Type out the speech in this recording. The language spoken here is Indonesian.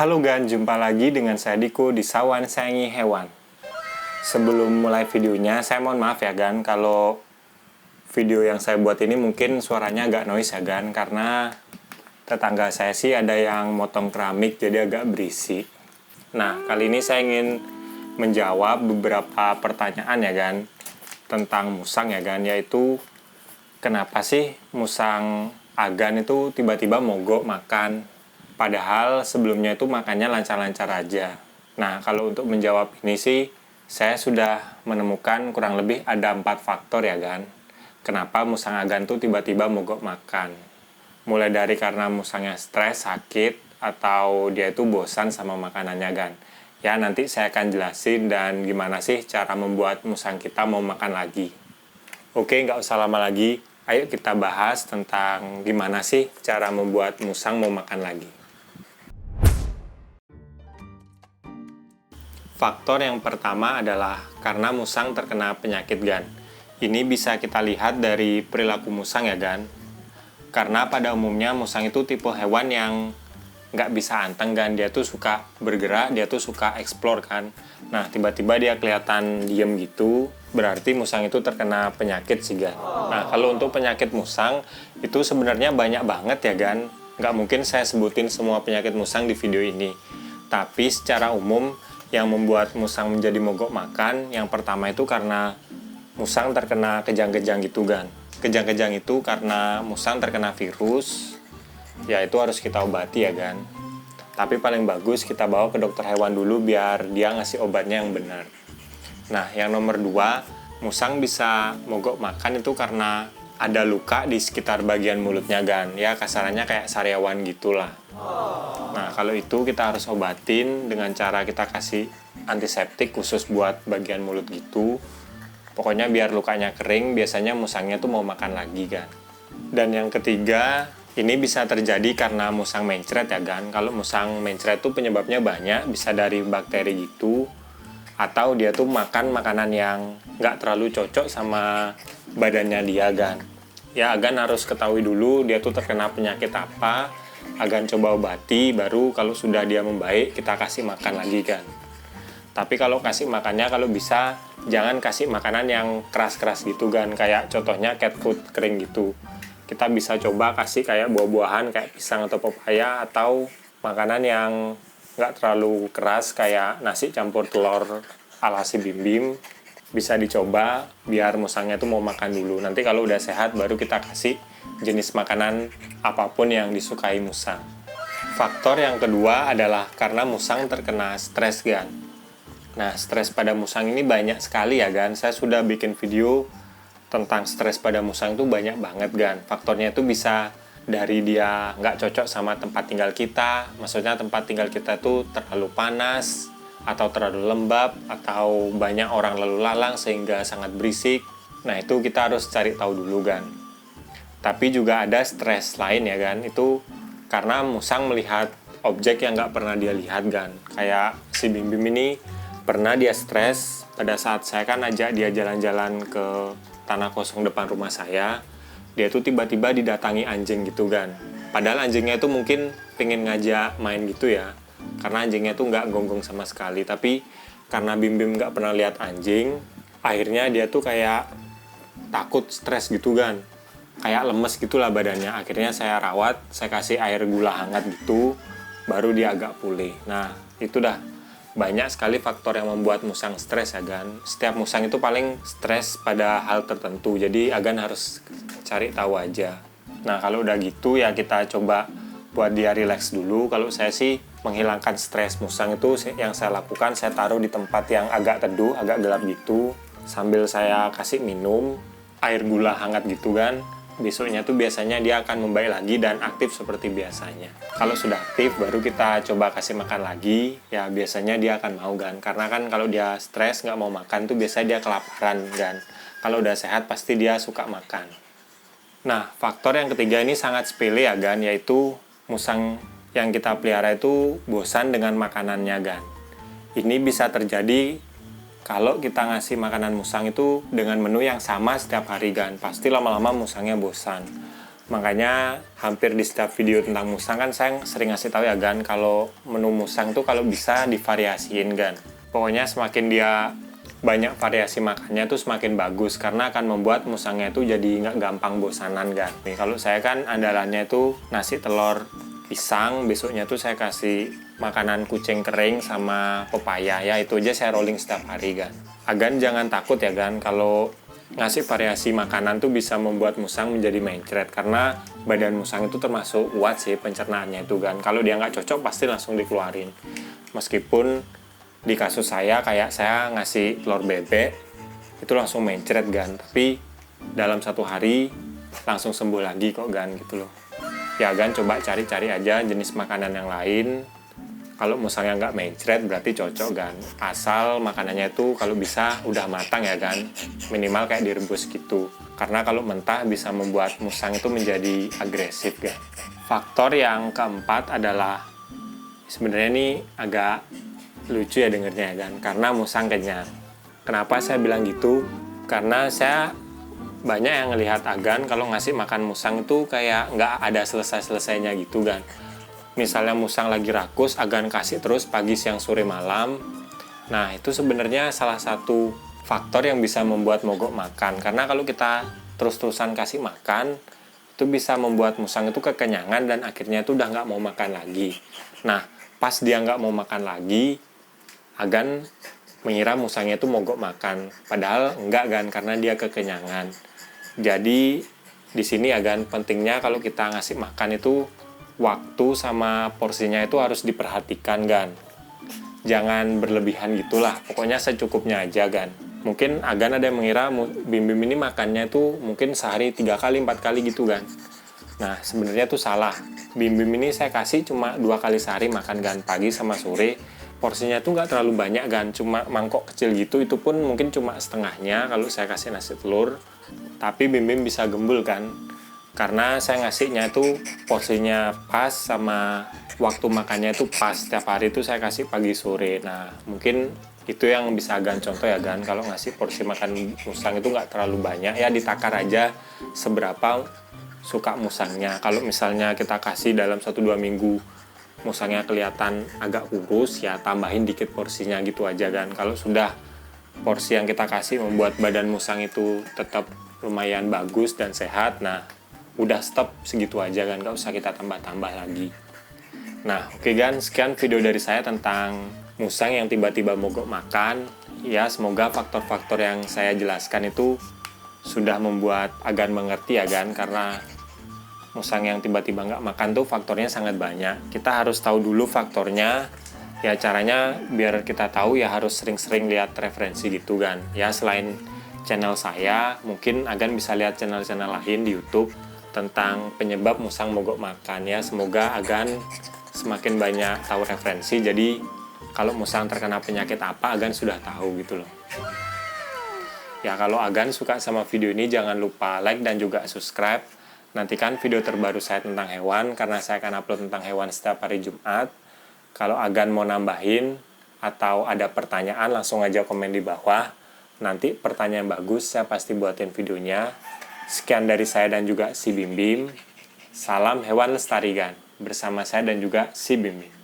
Halo Gan, jumpa lagi dengan saya Diko di Sawan Sayangi Hewan. Sebelum mulai videonya, saya mohon maaf ya Gan, kalau video yang saya buat ini mungkin suaranya agak noise ya Gan, karena tetangga saya sih ada yang motong keramik jadi agak berisik. Nah, kali ini saya ingin menjawab beberapa pertanyaan ya Gan, tentang musang ya Gan, yaitu kenapa sih musang agan itu tiba-tiba mogok makan? Padahal sebelumnya itu makannya lancar-lancar aja. Nah, kalau untuk menjawab ini sih, saya sudah menemukan kurang lebih ada 4 faktor ya Gan. Kenapa musang agan tuh tiba-tiba mogok makan. Mulai dari karena musangnya stres, sakit, atau dia itu bosan sama makanannya Gan. Ya, nanti saya akan jelasin dan gimana sih cara membuat musang kita mau makan lagi. Oke, nggak usah lama lagi. Ayo kita bahas tentang gimana sih cara membuat musang mau makan lagi. Faktor yang pertama adalah karena musang terkena penyakit Gan. Ini bisa kita lihat dari perilaku musang ya Gan. Karena pada umumnya musang itu tipe hewan yang nggak bisa anteng Gan. Dia tuh suka bergerak, dia tuh suka explore kan. Nah, tiba-tiba dia kelihatan diem gitu, berarti musang itu terkena penyakit sih Gan. Nah, kalau untuk penyakit musang, itu sebenarnya banyak banget ya Gan. Nggak mungkin saya sebutin semua penyakit musang di video ini. Tapi secara umum, yang membuat musang menjadi mogok makan, yang pertama itu karena musang terkena kejang-kejang gitu Gan. Kejang-kejang itu karena musang terkena virus, ya itu harus kita obati ya Gan. Tapi paling bagus kita bawa ke dokter hewan dulu biar dia ngasih obatnya yang benar. Nah, yang nomor 2, musang bisa mogok makan itu karena ada luka di sekitar bagian mulutnya Gan. Ya kasarannya kayak sariawan gitulah. Nah, kalau itu kita harus obatin dengan cara kita kasih antiseptik khusus buat bagian mulut gitu. Pokoknya biar lukanya kering, biasanya musangnya tuh mau makan lagi Gan. Dan yang ketiga, ini bisa terjadi karena musang mencret ya Gan. Kalau musang mencret tuh penyebabnya banyak, bisa dari bakteri gitu, atau dia tuh makan makanan yang nggak terlalu cocok sama badannya dia Gan. Ya Agan harus ketahui dulu dia tuh terkena penyakit apa, Agan coba obati, baru kalau sudah dia membaik kita kasih makan lagi Gan. Tapi kalau kasih makannya, kalau bisa jangan kasih makanan yang keras-keras gitu Gan, kayak contohnya cat food kering gitu. Kita bisa coba kasih kayak buah-buahan kayak pisang atau pepaya, atau makanan yang nggak terlalu keras kayak nasi campur telur ala si Bim Bim. Bisa dicoba biar musangnya tuh mau makan dulu. Nanti kalau udah sehat baru kita kasih jenis makanan apapun yang disukai musang. Faktor yang kedua adalah karena musang terkena stres Gan. Nah, stres pada musang ini banyak sekali ya Gan. Saya sudah bikin video tentang stres pada musang itu banyak banget Gan. Faktornya itu bisa dari dia nggak cocok sama tempat tinggal kita. Maksudnya tempat tinggal kita tuh terlalu panas, atau terlalu lembab, atau banyak orang lalu lalang sehingga sangat berisik. Nah, itu kita harus cari tahu dulu Gan. Tapi juga ada stres lain ya Gan, itu karena musang melihat objek yang nggak pernah dia lihat Gan. Kayak si Bim Bim ini pernah dia stres pada saat saya kan ajak dia jalan-jalan ke tanah kosong depan rumah saya. Dia tuh tiba-tiba didatangi anjing gitu Gan. Padahal anjingnya itu mungkin pengen ngajak main gitu ya, karena anjingnya tuh nggak gonggong sama sekali. Tapi karena Bim Bim nggak pernah lihat anjing, akhirnya dia tuh kayak takut, stres gitu Gan, kayak lemes gitulah badannya. Akhirnya saya rawat, saya kasih air gula hangat gitu, baru dia agak pulih. Nah, itu dah banyak sekali faktor yang membuat musang stres ya Gan. Setiap musang itu paling stres pada hal tertentu, jadi Agan harus cari tahu aja. Nah, kalau udah gitu ya kita coba buat dia relax dulu. Kalau saya sih menghilangkan stres musang itu yang saya lakukan, saya taruh di tempat yang agak teduh, agak gelap gitu, sambil saya kasih minum air gula hangat gitu Kan. Besoknya tuh biasanya dia akan membaik lagi dan aktif seperti biasanya. Kalau sudah aktif baru kita coba kasih makan lagi. Ya biasanya dia akan mau Gan, karena kan kalau dia stres nggak mau makan tuh biasanya dia kelaparan Gan. Kalau udah sehat pasti dia suka makan. Nah, faktor yang ketiga ini sangat sepele ya Gan, yaitu musang yang kita pelihara itu bosan dengan makanannya Gan. Ini bisa terjadi kalau kita ngasih makanan musang itu dengan menu yang sama setiap hari Gan. Pasti lama-lama musangnya bosan. Makanya hampir di setiap video tentang musang kan saya sering ngasih tahu ya Gan, kalau menu musang tuh kalau bisa divariasiin Gan. Pokoknya semakin dia banyak variasi makannya tuh semakin bagus, karena akan membuat musangnya itu jadi nggak gampang bosanan Gan. Nih kalau saya kan andalannya itu nasi telur pisang, besoknya tuh saya kasih makanan kucing kering sama pepaya, ya itu aja saya rolling setiap hari Gan. Agan jangan takut ya Gan, kalau ngasih variasi makanan tuh bisa membuat musang menjadi mencret, karena badan musang itu termasuk kuat sih pencernaannya itu Gan. Kalau dia nggak cocok pasti langsung dikeluarin. Meskipun di kasus saya kayak saya ngasih telur bebek itu langsung mencret Gan, tapi dalam 1 hari langsung sembuh lagi kok Gan gitu loh. Ya Gan, coba cari-cari aja jenis makanan yang lain. Kalau musangnya nggak mencret berarti cocok Gan. Asal makanannya itu kalau bisa udah matang ya Gan. Minimal kayak direbus gitu. Karena kalau mentah bisa membuat musang itu menjadi agresif Gan. Faktor yang keempat adalah, sebenarnya ini agak lucu ya dengernya Gan. Karena musang kenyang. Kenapa saya bilang gitu? Karena saya banyak yang ngelihat Agan kalau ngasih makan musang itu kayak nggak ada selesai-selesainya gitu Gan. Misalnya musang lagi rakus, Agan kasih terus pagi, siang, sore, malam. Nah, itu sebenarnya salah satu faktor yang bisa membuat mogok makan. Karena kalau kita terus-terusan kasih makan, itu bisa membuat musang itu kekenyangan dan akhirnya itu udah nggak mau makan lagi. Nah, pas dia nggak mau makan lagi, Agan mengira musangnya itu mogok makan. Padahal enggak Gan, karena dia kekenyangan. Jadi, di sini Agan pentingnya kalau kita ngasih makan itu waktu sama porsinya itu harus diperhatikan Gan. Jangan berlebihan gitulah, pokoknya secukupnya aja Gan. Mungkin Agan ada yang mengira Bim Bim ini makannya itu mungkin sehari 3 kali 4 kali gitu Gan. Nah sebenarnya itu salah. Bim Bim ini saya kasih cuma 2 kali sehari makan Gan, pagi sama sore. Porsinya tuh nggak terlalu banyak Gan, cuma mangkok kecil gitu, itu pun mungkin cuma setengahnya kalau saya kasih nasi telur. Tapi Bim Bim bisa gembul kan, karena saya ngasihnya itu porsinya pas sama waktu makannya itu pas. Setiap hari itu saya kasih pagi sore. Nah mungkin itu yang bisa Gan contoh ya Gan, kalau ngasih porsi makan musang itu nggak terlalu banyak, ya ditakar aja seberapa suka musangnya. Kalau misalnya kita kasih dalam 1-2 minggu musangnya kelihatan agak kurus, ya tambahin dikit porsinya gitu aja Gan. Kalau sudah porsi yang kita kasih membuat badan musang itu tetap lumayan bagus dan sehat, nah udah stop segitu aja Gan, gak usah kita tambah-tambah lagi. Nah oke Gan, sekian video dari saya tentang musang yang tiba-tiba mogok makan. Ya semoga faktor-faktor yang saya jelaskan itu sudah membuat Agan mengerti ya Gan, karena musang yang tiba-tiba nggak makan tuh faktornya sangat banyak. Kita harus tahu dulu faktornya. Ya caranya biar kita tahu ya harus sering-sering lihat referensi gitu Gan. Ya selain channel saya, mungkin Agan bisa lihat channel-channel lain di YouTube tentang penyebab musang mogok makan. Ya semoga Agan semakin banyak tahu referensi, jadi kalau musang terkena penyakit apa Agan sudah tahu gitu loh. Ya kalau Agan suka sama video ini jangan lupa like dan juga subscribe. Nantikan video terbaru saya tentang hewan, karena saya akan upload tentang hewan setiap hari Jumat. Kalau Agan mau nambahin atau ada pertanyaan langsung aja komen di bawah. Nanti pertanyaan bagus saya pasti buatin videonya. Sekian dari saya dan juga si Bim Bim. Salam hewan lestari Gan. Bersama saya dan juga si Bim Bim.